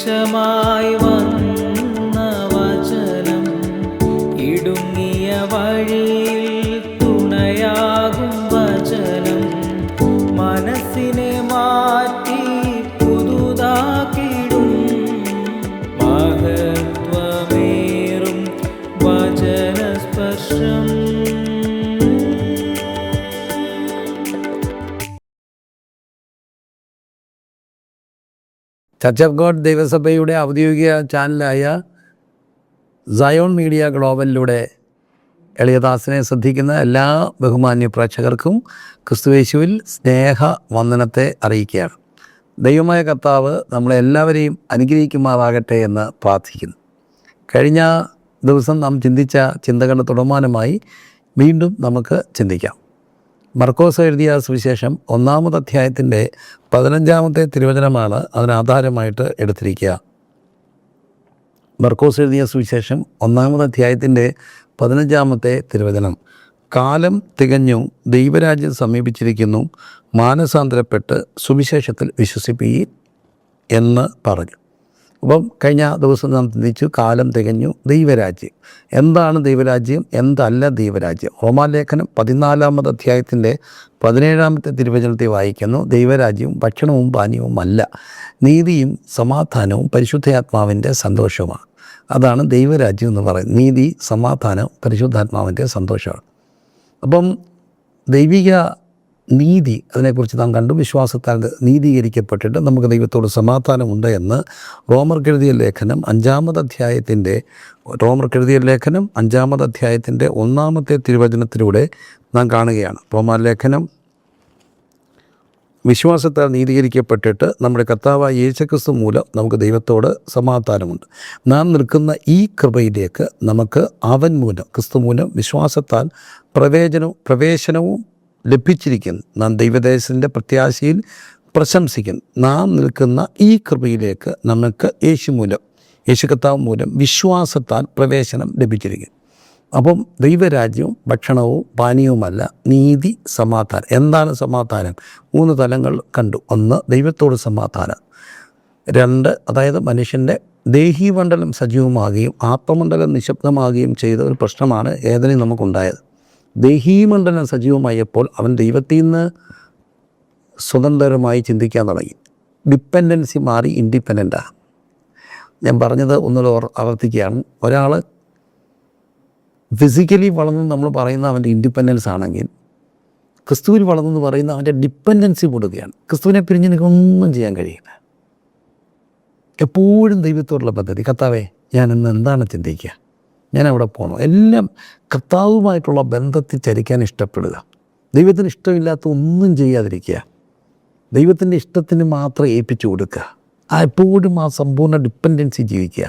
വെളിച്ചമായി വന്ന വചനം ഇടുങ്ങിയ വഴിയിൽ തുണയാകും വചനം മനസ്സിനെ മാറ്റി പുതുതാക്കിടും മഹത്വമേറും വചനസ്പർശം. ചർച്ച് ഓഫ് ഗോഡ് ദൈവസഭയുടെ ഔദ്യോഗിക ചാനലായ സയോൺ മീഡിയ ഗ്ലോബലിലൂടെ എളിയദാസിനെ ശ്രദ്ധിക്കുന്ന എല്ലാ ബഹുമാന്യ പ്രേക്ഷകർക്കും ക്രിസ്തുയേശുവിൽ സ്നേഹ വന്ദനത്തെ അറിയിക്കുകയാണ്. ദൈവമായ കർത്താവ് നമ്മളെല്ലാവരെയും അനുഗ്രഹിക്കുമാറാകട്ടെ എന്ന് പ്രാർത്ഥിക്കുന്നു. കഴിഞ്ഞ ദിവസം നാം ചിന്തിച്ച ചിന്തകളുടെ തുടർമാനമായി വീണ്ടും നമുക്ക് ചിന്തിക്കാം. മർക്കോസ് എഴുതിയ സുവിശേഷം 1-ാമത് അധ്യായത്തിൻ്റെ 15-ാമത്തെ തിരുവചനമാണ് അതിനാധാരമായിട്ട് എടുത്തിരിക്കുക. മർക്കോസ് എഴുതിയ സുവിശേഷം 1-ാമത് അധ്യായത്തിൻ്റെ 15-ാമത്തെ തിരുവചനം: കാലം തികഞ്ഞു, ദൈവരാജ്യം സമീപിച്ചിരിക്കുന്നു, മാനസാന്തരപ്പെട്ട് സുവിശേഷത്തിൽ വിശ്വസിപ്പീൻ എന്ന് പറഞ്ഞു. അപ്പം കഴിഞ്ഞ ദിവസം നാം ചിന്തിച്ചു, കാലം തികഞ്ഞു, ദൈവരാജ്യം. എന്താണ് ദൈവരാജ്യം, എന്തല്ല ദൈവരാജ്യം? റോമാലേഖനം 14-ാമത് അധ്യായത്തിൻ്റെ 17-ാമത്തെ തിരുവചനത്തെ വായിക്കുന്നു: ദൈവരാജ്യവും ഭക്ഷണവും പാനീയവും അല്ല, നീതിയും സമാധാനവും പരിശുദ്ധാത്മാവിൻ്റെ സന്തോഷവുമാണ്. അതാണ് ദൈവരാജ്യം എന്ന് പറയുന്നത്. നീതി, സമാധാനം, പരിശുദ്ധാത്മാവിൻ്റെ സന്തോഷമാണ്. അപ്പം ദൈവിക നീതി, അതിനെക്കുറിച്ച് നാം കണ്ടു. വിശ്വാസത്താൽ നീതീകരിക്കപ്പെട്ടിട്ട് നമുക്ക് ദൈവത്തോട് സമാധാനമുണ്ട് എന്ന് റോമർക്കെഴുതിയ ലേഖനം 5-ാമത് അധ്യായത്തിൻ്റെ 1-ാമത്തെ തിരുവചനത്തിലൂടെ നാം കാണുകയാണ്. റോമാലേഖനം വിശ്വാസത്താൽ നീതീകരിക്കപ്പെട്ടിട്ട് നമ്മുടെ കർത്താവായ യേശുക്രിസ്തു മൂലം നമുക്ക് ദൈവത്തോട് സമാധാനമുണ്ട്. നാം നിൽക്കുന്ന ഈ കൃപയിലേക്ക് നമുക്ക് അവൻ മൂലം, ക്രിസ്തു മൂലം വിശ്വാസത്താൽ പ്രവേശനവും ലഭിച്ചിരിക്കുന്നു. നാം ദൈവദേശത്തിൻ്റെ പ്രത്യാശയിൽ പ്രശംസിക്കുന്നു. നാം നിൽക്കുന്ന ഈ കൃപയിലേക്ക് നമുക്ക് യേശു കർത്താവ് മൂലം വിശ്വാസത്താൽ പ്രവേശനം ലഭിച്ചിരിക്കുന്നു. അപ്പം ദൈവരാജ്യവും ഭക്ഷണവും പാനീയവുമല്ല, നീതി, സമാധാനം. എന്താണ് സമാധാനം? 3 തലങ്ങൾ കണ്ടു. 1, ദൈവത്തോട് സമാധാനം. 2, അതായത് മനുഷ്യൻ്റെ ദേഹീമണ്ഡലം സജീവമാകുകയും ആത്മമണ്ഡലം നിശബ്ദമാകുകയും ചെയ്ത ഒരു പ്രശ്നമാണ് ഏദനിൽ നമുക്കുണ്ടായത്. ദേഹീമണ്ഡലം സജീവമായപ്പോൾ അവൻ ദൈവത്തിൽ നിന്ന് സ്വതന്ത്രമായി ചിന്തിക്കാൻ തുടങ്ങി. ഡിപ്പെൻഡൻസി മാറി ഇൻഡിപെൻഡൻ്റാണ്. ഞാൻ പറഞ്ഞത് ഒന്നുകൂടെ ആവർത്തിക്കുകയാണ്. ഒരാൾ ഫിസിക്കലി വളർന്നു നമ്മൾ പറയുന്ന അവൻ്റെ ഇൻഡിപെൻഡൻസ് ആണെങ്കിൽ, ക്രിസ്തുവിൽ വളർന്നെന്ന് പറയുന്ന അവൻ്റെ ഡിപ്പെൻഡൻസി കൂടുകയാണ്. ക്രിസ്തുവിനെ പിരിഞ്ഞ് എനിക്കൊന്നും ചെയ്യാൻ കഴിയില്ല. എപ്പോഴും ദൈവത്തോടുള്ള പദ്ധതി. കർത്താവേ, ഞാൻ ഇന്ന് എന്താണ് ചിന്തിക്കുക, ഞാൻ അവിടെ പോകണം, എല്ലാം കർത്താവുമായിട്ടുള്ള ബന്ധത്തിൽ ചരിക്കാൻ ഇഷ്ടപ്പെടുക. ദൈവത്തിന് ഇഷ്ടമില്ലാത്ത ഒന്നും ചെയ്യാതിരിക്കുക. ദൈവത്തിൻ്റെ ഇഷ്ടത്തിന് മാത്രം ഏൽപ്പിച്ചു കൊടുക്കുക. എപ്പോഴും ആ സമ്പൂർണ്ണ ഡിപ്പെൻഡൻസി ജീവിക്കുക.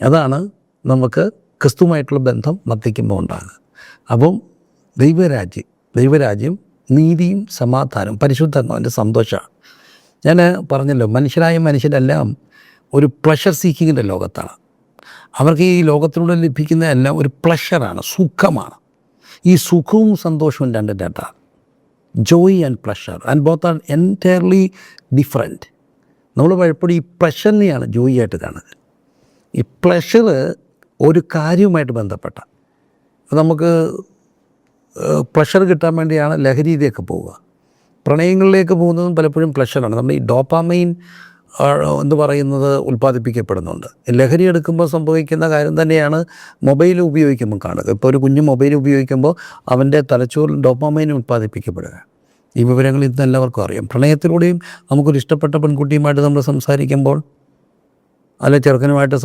അതാണ് നമുക്ക് ക്രിസ്തുവുമായിട്ടുള്ള ബന്ധം വർദ്ധിക്കുമ്പോൾ ഉണ്ടാകുക. അപ്പം ദൈവരാജ്യം നീതിയും സമാധാനവും പരിശുദ്ധാത്മാവിൻ്റെ സന്തോഷമാണ്. ഞാൻ പറഞ്ഞല്ലോ, മനുഷ്യരെല്ലാം ഒരു പ്ലഷർ സീക്കിങ്ങിൻ്റെ ലോകത്താണ്. അവർക്ക് ഈ ലോകത്തിലൂടെ ലഭിക്കുന്ന എല്ലാം ഒരു പ്ലഷറാണ്, സുഖമാണ്. ഈ സുഖവും സന്തോഷവും രണ്ടാണ്. Joy and pleasure, and both are entirely different. നമ്മൾ പലപ്പോഴും ഈ പ്ലഷറിനെയാണ് ജോയ് ആയിട്ട് കാണുന്നത്. ഈ പ്ലഷർ ഒരു കാര്യവുമായിട്ട് ബന്ധപ്പെട്ട, നമുക്ക് പ്ലഷർ കിട്ടാൻ വേണ്ടിയാണ് ലഹരിയിലേക്ക് പോവുക. പ്രണയങ്ങളിലേക്ക് പോകുന്നതും പലപ്പോഴും പ്ലഷറാണ്. നമ്മൾ ഈ ഡോപ്പാമൈൻ എന്ന് പറയുന്നത് ഉൽപ്പാദിപ്പിക്കപ്പെടുന്നുണ്ട്. ലഹരി എടുക്കുമ്പോൾ സംഭവിക്കുന്ന കാര്യം തന്നെയാണ് മൊബൈൽ ഉപയോഗിക്കുമ്പോൾ കാണുക. ഇപ്പോൾ ഒരു കുഞ്ഞ് മൊബൈൽ ഉപയോഗിക്കുമ്പോൾ അവൻ്റെ തലച്ചോറിൽ ഡോപ്പാമൈൻ ഉൽപ്പാദിപ്പിക്കപ്പെടുക. ഈ വിവരങ്ങൾ ഇന്ന് എല്ലാവർക്കും അറിയാം. പ്രണയത്തിലൂടെയും നമുക്കൊരു ഇഷ്ടപ്പെട്ട പെൺകുട്ടിയുമായിട്ട് നമ്മൾ സംസാരിക്കുമ്പോൾ, അല്ലെ ചെറുക്കനുമായിട്ട്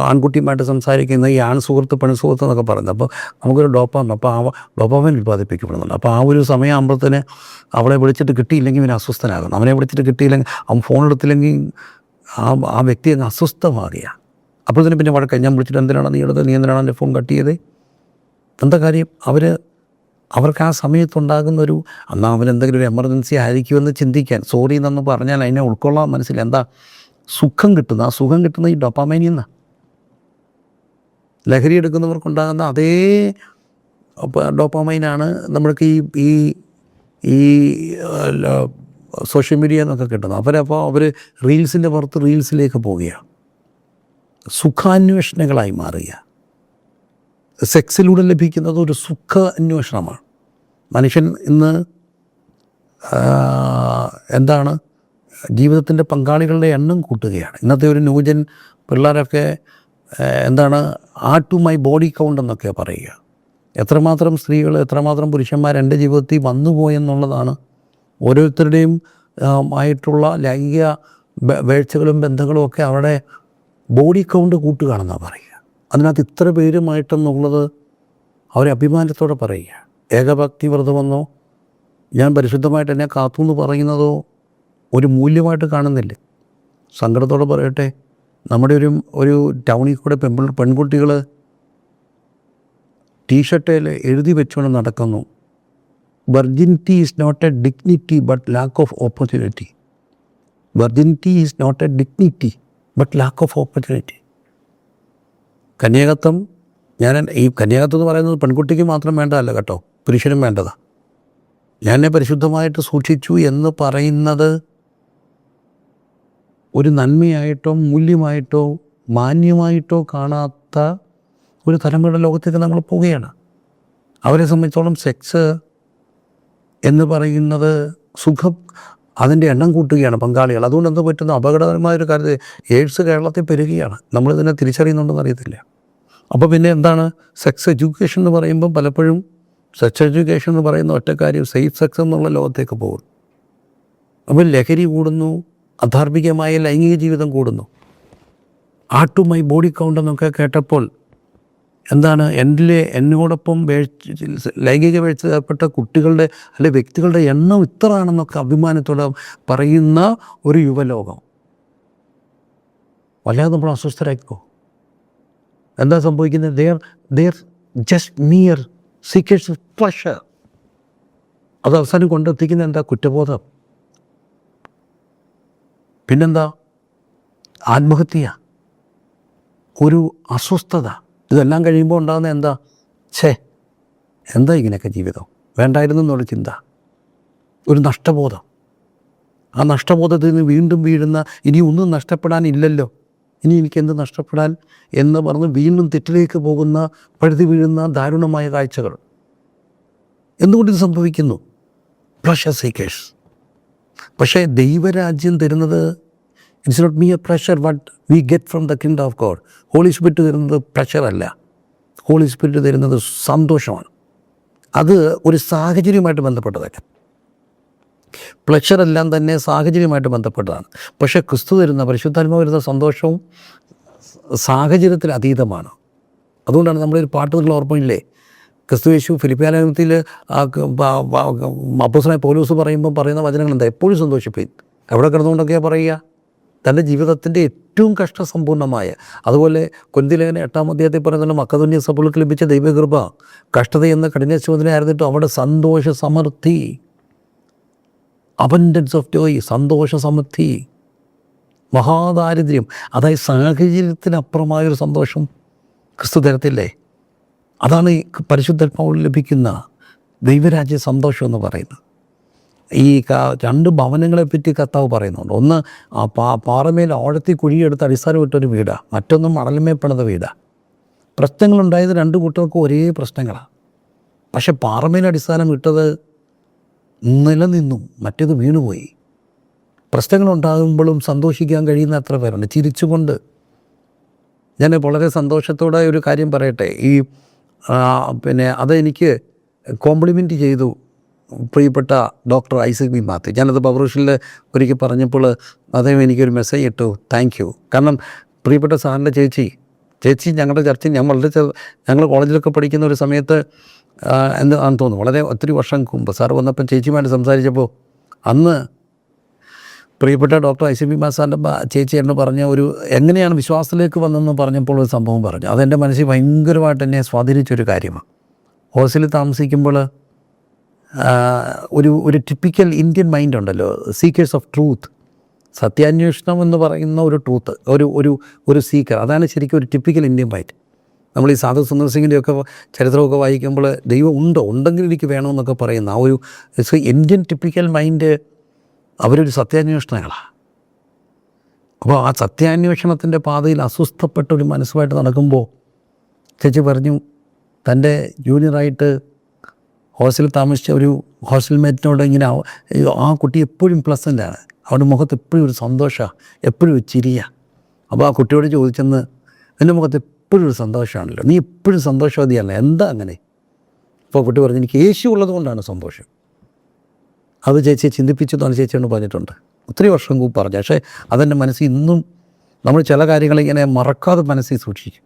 ആൺകുട്ടിയുമായിട്ട് സംസാരിക്കുന്ന ഈ ആൺ സുഹൃത്ത് പെൺ സുഹൃത്ത് എന്നൊക്കെ പറയുന്നത്, അപ്പോൾ നമുക്കൊരു ഡോപ്പാമൈൻ ഉൽപ്പാദിപ്പിക്കപ്പെടുന്നുണ്ട്. അപ്പോൾ ആ ഒരു സമയമാകുമ്പോഴത്തേന് അവളെ വിളിച്ചിട്ട് കിട്ടിയില്ലെങ്കിൽ ഇവന് അസ്വസ്ഥനാകും. അവനെ വിളിച്ചിട്ട് കിട്ടിയില്ലെങ്കിൽ, അവൻ ഫോൺ എടുത്തില്ലെങ്കിൽ ആ വ്യക്തി അങ്ങ് അസ്വസ്ഥമാകുക. അപ്പോൾ തന്നെ പിന്നെ വഴക്കം, ഞാൻ വിളിച്ചിട്ട് എന്തിനാണ് നീ എടുത്തത്, നീ എന്തിനാണ് എൻ്റെ ഫോൺ കട്ട് ചെയ്തത്, എന്താ കാര്യം? അവർക്ക് ആ സമയത്തുണ്ടാകുന്നൊരു, എന്നാൽ അവനെന്തെങ്കിലും ഒരു എമർജൻസി ആയിരിക്കുമെന്ന് ചിന്തിക്കാൻ, സോറി എന്നൊന്ന് പറഞ്ഞാൽ അതിനെ ഉൾക്കൊള്ളാൻ മനസ്സില്ല. എന്താ സുഖം കിട്ടുന്ന, ആ സുഖം കിട്ടുന്ന ഈ ഡോപ്പാമൈനിൽ നിന്നാണ്. ലഹരി എടുക്കുന്നവർക്കുണ്ടാകുന്ന അതേ ഡോപ്പാമൈനാണ് നമ്മൾക്ക് ഈ സോഷ്യൽ മീഡിയ എന്നൊക്കെ കിട്ടുന്നത്. അവരപ്പോൾ അവർ റീൽസിൻ്റെ പുറത്ത് റീൽസിലേക്ക് പോവുകയാണ്, സുഖാന്വേഷണങ്ങളായി മാറുക. സെക്സിലൂടെ ലഭിക്കുന്നത് ഒരു സുഖ അന്വേഷണമാണ്. മനുഷ്യൻ ഇന്ന് എന്താണ്, ജീവിതത്തിൻ്റെ പങ്കാളികളുടെ എണ്ണം കൂട്ടുകയാണ്. ഇന്നത്തെ ഒരു ന്യൂജൻ പിള്ളേരൊക്കെ എന്താണ്, ടു മൈ ബോഡി കൗണ്ട് എന്നൊക്കെ പറയുക. എത്രമാത്രം സ്ത്രീകൾ, എത്രമാത്രം പുരുഷന്മാർ എൻ്റെ ജീവിതത്തിൽ വന്നുപോയെന്നുള്ളതാണ് ഓരോരുത്തരുടെയും ആയിട്ടുള്ള ലൈംഗിക വീഴ്ചകളും ബന്ധങ്ങളും ഒക്കെ അവരുടെ ബോഡി കൗണ്ട് കൂട്ടുകയാണെന്നാണ് പറയുക. അതിനകത്ത് ഇത്ര പേരുമായിട്ടെന്നുള്ളത് അവരെ അഭിമാനത്തോടെ പറയുക. ഏകഭക്തി വ്രതമെന്നോ ഞാൻ പരിശുദ്ധമായിട്ട് എന്നെ കാത്തു എന്ന് പറയുന്നതോ ഒരു മൂല്യമായിട്ട് കാണുന്നില്ല. സങ്കടത്തോടെ പറയട്ടെ, നമ്മുടെ ഒരു ടൗണിൽ കൂടെ പെൺകുട്ടികൾ ടീഷർട്ടിൽ എഴുതി വെച്ചുകൊണ്ട് നടക്കുന്നു, virginity is not a dignity but lack of opportunity. Virginity is not a dignity but lack of opportunity. കന്യാകത്വം, ഈ കന്യാകത്വം എന്ന് പറയുന്നത് പെൺകുട്ടിക്ക് മാത്രം വേണ്ടതല്ല കേട്ടോ, പുരുഷനും വേണ്ടതാണ്. ഞാൻ പരിശുദ്ധമായിട്ട് സൂക്ഷിച്ചു എന്ന് പറയുന്നത് ഒരു നന്മയായിട്ടോ മൂല്യമായിട്ടോ മാന്യമായിട്ടോ കാണാത്ത ഒരു തലമുറയുടെ ലോകത്തേക്ക് നമ്മൾ പോവുകയാണ്. അവരെ സംബന്ധിച്ചോളം സെക്സ് എന്ന് പറയുന്നത് സുഖം, അതിൻ്റെ എണ്ണം കൂട്ടുകയാണ് പങ്കാളികൾ. അതുകൊണ്ട് എന്ത് പറ്റുന്ന അപകടകരമായൊരു കാര്യത്തിൽ എയ്ഡ്സ് കേരളത്തിൽ പെരുകയാണ്. നമ്മളിതിനെ തിരിച്ചറിയുന്നുണ്ടെന്ന് അറിയത്തില്ല. അപ്പോൾ പിന്നെ എന്താണ് സെക്സ് എഡ്യൂക്കേഷൻ എന്ന് പറയുമ്പോൾ പലപ്പോഴും സെക്സ് എഡ്യൂക്കേഷൻ എന്ന് പറയുന്ന ഒറ്റ കാര്യം സേഫ് സെക്സ് എന്നുള്ള ലോകത്തേക്ക് പോകും. അപ്പോൾ ലഹരി കൂടുന്നു, അധാർമികമായ ലൈംഗിക ജീവിതം കൂടുന്നു. ടു മൈ ബോഡി കൗണ്ട് എന്നൊക്കെ കേട്ടപ്പോൾ എന്താണ്, എന്നോടൊപ്പം ലൈംഗിക വീഴ്ച ഏർപ്പെട്ട കുട്ടികളുടെ അല്ലെ വ്യക്തികളുടെ എണ്ണം ഇത്രയാണെന്നൊക്കെ അഭിമാനത്തോടെ പറയുന്ന ഒരു യുവലോകം. വല്ലാതെ നമ്മൾ അസ്വസ്ഥരായിക്കോ. എന്താ സംഭവിക്കുന്നത്? They are just mere seekers of pleasure. അത് അവസാനം കൊണ്ടെത്തിക്കുന്ന എന്താ? കുറ്റബോധം. പിന്നെന്താ? ആത്മഹത്യ, ഒരു അസ്വസ്ഥത. ഇതെല്ലാം കഴിയുമ്പോൾ ഉണ്ടാകുന്ന എന്താ? എന്താ ഇങ്ങനെയൊക്കെ ജീവിതം, വേണ്ടായിരുന്നു എന്നുള്ള ചിന്ത, ഒരു നഷ്ടബോധം. ആ നഷ്ടബോധത്തിൽ നിന്ന് വീണ്ടും വീഴുന്ന, ഇനി ഒന്നും നഷ്ടപ്പെടാനില്ലല്ലോ, ഇനി എനിക്കെന്ത് നഷ്ടപ്പെടാൻ എന്ന് പറഞ്ഞ് വീണ്ടും തെറ്റിലേക്ക് പോകുന്ന, പഴുതി വീഴുന്ന ദാരുണമായ കാഴ്ചകൾ. എന്തുകൊണ്ട് ഇത് സംഭവിക്കുന്നു? Pleasure seekers. പക്ഷേ ദൈവരാജ്യം തരുന്നത് it's not me a pressure what we get from the kingdom of God. Holy spirit തരുന്നത് പ്രഷറല്ല, ഹോളി സ്പിരിറ്റ് തരുന്നത് സന്തോഷമാണ്. അത് ഒരു സാഹചര്യമായിട്ട് ബന്ധപ്പെട്ടതല്ല. പ്ലഷറെല്ലാം തന്നെ സാഹചര്യമായിട്ട് ബന്ധപ്പെട്ടതാണ്. പക്ഷേ ക്രിസ്തു തരുന്ന, പരിശുദ്ധാത്മാവ് വരുന്ന സന്തോഷവും സാഹചര്യത്തിന് അതീതമാണ്. അതുകൊണ്ടാണ് നമ്മളൊരു പാട്ട് നിങ്ങൾ ഓർമ്മയില്ലേ, ക്രിസ്തു യേശു ഫിലിപ്പിയ ലേഖനത്തിൽ അപ്പോസ്തലനായ പൗലോസ് പറയുന്ന വചനങ്ങൾ എന്താ? എപ്പോഴും സന്തോഷിപ്പിൻ. എവിടെ കിടന്നുകൊണ്ടൊക്കെയാണ് പറയുക? തൻ്റെ ജീവിതത്തിൻ്റെ ഏറ്റവും കഷ്ടസമ്പൂർണ്ണമായ, അതുപോലെ കൊരിന്ത്യർ ലേഖനം 8-ാം അധ്യായത്തിൽ പറയുന്ന മക്കെദോന്യ സഭകൾക്ക് ലഭിച്ച ദൈവകൃപ കഷ്ടതയെന്ന കഠിനശോധനയായിരുന്നിട്ടും അവിടെ സന്തോഷ സമൃദ്ധി, അബൻഡൻസ് ഓഫ് ജോയ്, സന്തോഷ സമൃദ്ധി, മഹാദാരിദ്ര്യം, അതായത് സാഹചര്യത്തിനപ്പുറമായൊരു സന്തോഷം ക്രിസ്തു തരത്തില്ലേ? അതാണ് ഈ പരിശുദ്ധാത്മാവിൽ ലഭിക്കുന്ന ദൈവരാജ്യ സന്തോഷം എന്ന് പറയുന്നത്. ഈ 2 ഭവനങ്ങളെപ്പറ്റി കർത്താവ് പറയുന്നുണ്ട്. ഒന്ന് പാറമേൽ ആഴത്തിൽ കുഴിയെടുത്ത് അടിസ്ഥാനം ഇട്ടൊരു വീടാണ്, മറ്റൊന്നും മണലുമേൽ പണിത വീടാണ്. പ്രശ്നങ്ങളുണ്ടായത് 2 കൂട്ടർക്കും ഒരേ പ്രശ്നങ്ങളാണ്. പക്ഷെ പാറമേൽ അടിസ്ഥാനം ഇട്ടത് നിലനിന്നു, മറ്റേത് വീണുപോയി. പ്രശ്നങ്ങളുണ്ടാകുമ്പോഴും സന്തോഷിക്കാൻ കഴിയുന്ന എത്ര പേരുണ്ട്, ചിരിച്ചുകൊണ്ട്. ഞാൻ വളരെ സന്തോഷത്തോടെ ഒരു കാര്യം പറയട്ടെ. അതെനിക്ക് കോംപ്ലിമെൻറ്റ് ചെയ്തു പ്രിയപ്പെട്ട ഡോക്ടർ ഐസക് ബി മാത്യു. ഞാനത് പബ്ലിഷിൽ ഒരിക്കൽ പറഞ്ഞപ്പോൾ അദ്ദേഹം എനിക്കൊരു മെസ്സേജ് ഇട്ടു, താങ്ക് യു. കാരണം പ്രിയപ്പെട്ട സാറിൻ്റെ ചേച്ചി ഞങ്ങളുടെ ചർച്ചയിൽ ഞങ്ങൾ കോളേജിലൊക്കെ പഠിക്കുന്ന ഒരു സമയത്ത് എന്താണെന്ന് തോന്നുന്നു, വളരെ ഒത്തിരി വർഷം മുമ്പ് സാർ വന്നപ്പം ചേച്ചിയുമായിട്ട് സംസാരിച്ചപ്പോൾ അന്ന് പ്രിയപ്പെട്ട ഡോക്ടർ ഐസക് ബി മാത്യു സാറിൻ്റെ ചേച്ചി എന്ന് പറഞ്ഞ എങ്ങനെയാണ് വിശ്വാസത്തിലേക്ക് വന്നതെന്ന് പറഞ്ഞപ്പോൾ ഒരു സംഭവം പറഞ്ഞു. അതെൻ്റെ മനസ്സിൽ ഭയങ്കരമായിട്ട് എന്നെ സ്വാധീനിച്ചൊരു കാര്യമാണ്. ഹോസ്റ്റലിൽ താമസിക്കുമ്പോൾ ഒരു ടിപ്പിക്കൽ ഇന്ത്യൻ മൈൻഡ് ഉണ്ടല്ലോ, സീക്കേഴ്സ് ഓഫ് ട്രൂത്ത്, സത്യാന്വേഷണം എന്ന് പറയുന്ന ഒരു ട്രൂത്ത്, ഒരു സീക്കർ. അതാണ് ശരിക്കും ഒരു ടിപ്പിക്കൽ ഇന്ത്യൻ മൈൻഡ്. നമ്മൾ ഈ സാധു സുന്ദർ സിംഗിൻ്റെയൊക്കെ ചരിത്രമൊക്കെ വായിക്കുമ്പോൾ ദൈവം ഉണ്ടെങ്കിൽ എനിക്ക് വേണമെന്നൊക്കെ പറയുന്ന ആ ഒരു ഇന്ത്യൻ ടിപ്പിക്കൽ മൈൻഡ് അവരൊരു സത്യാന്വേഷണങ്ങളാണ്. അപ്പോൾ ആ സത്യാന്വേഷണത്തിൻ്റെ പാതയിൽ അസ്വസ്ഥപ്പെട്ട ഒരു മനസ്സുമായിട്ട് നടക്കുമ്പോൾ ചേച്ചി പറഞ്ഞു, തൻ്റെ ജൂനിയറായിട്ട് ഹോസ്റ്റലിൽ താമസിച്ച ഒരു ഹോസ്റ്റൽ മേറ്റിനോട് ഇങ്ങനെ ആ കുട്ടി എപ്പോഴും പ്ലസൻ്റാണ്, അവൻ്റെ മുഖത്ത് എപ്പോഴും ഒരു സന്തോഷമാണ്, എപ്പോഴും ഒരു ചിരിയാണ്. അപ്പോൾ ആ കുട്ടിയോട് ചോദിച്ചെന്ന്, എൻ്റെ മുഖത്ത് എപ്പോഴും ഒരു സന്തോഷമാണല്ലോ, നീ എപ്പോഴും സന്തോഷവതിയല്ല, എന്താ അങ്ങനെ? അപ്പോൾ കുട്ടി പറഞ്ഞു, എനിക്ക് യേശു ഉള്ളത് കൊണ്ടാണ് സന്തോഷം. അത് ചേച്ചിയെ ചിന്തിപ്പിച്ചതാണ് ചേച്ചിയോട് പറഞ്ഞിട്ടുണ്ട്, ഒത്തിരി വർഷം മുമ്പ് പറഞ്ഞു. പക്ഷേ അതെൻ്റെ മനസ്സിൽ ഇന്നും, നമ്മൾ ചില കാര്യങ്ങളിങ്ങനെ മറക്കാതെ മനസ്സിൽ സൂക്ഷിക്കും.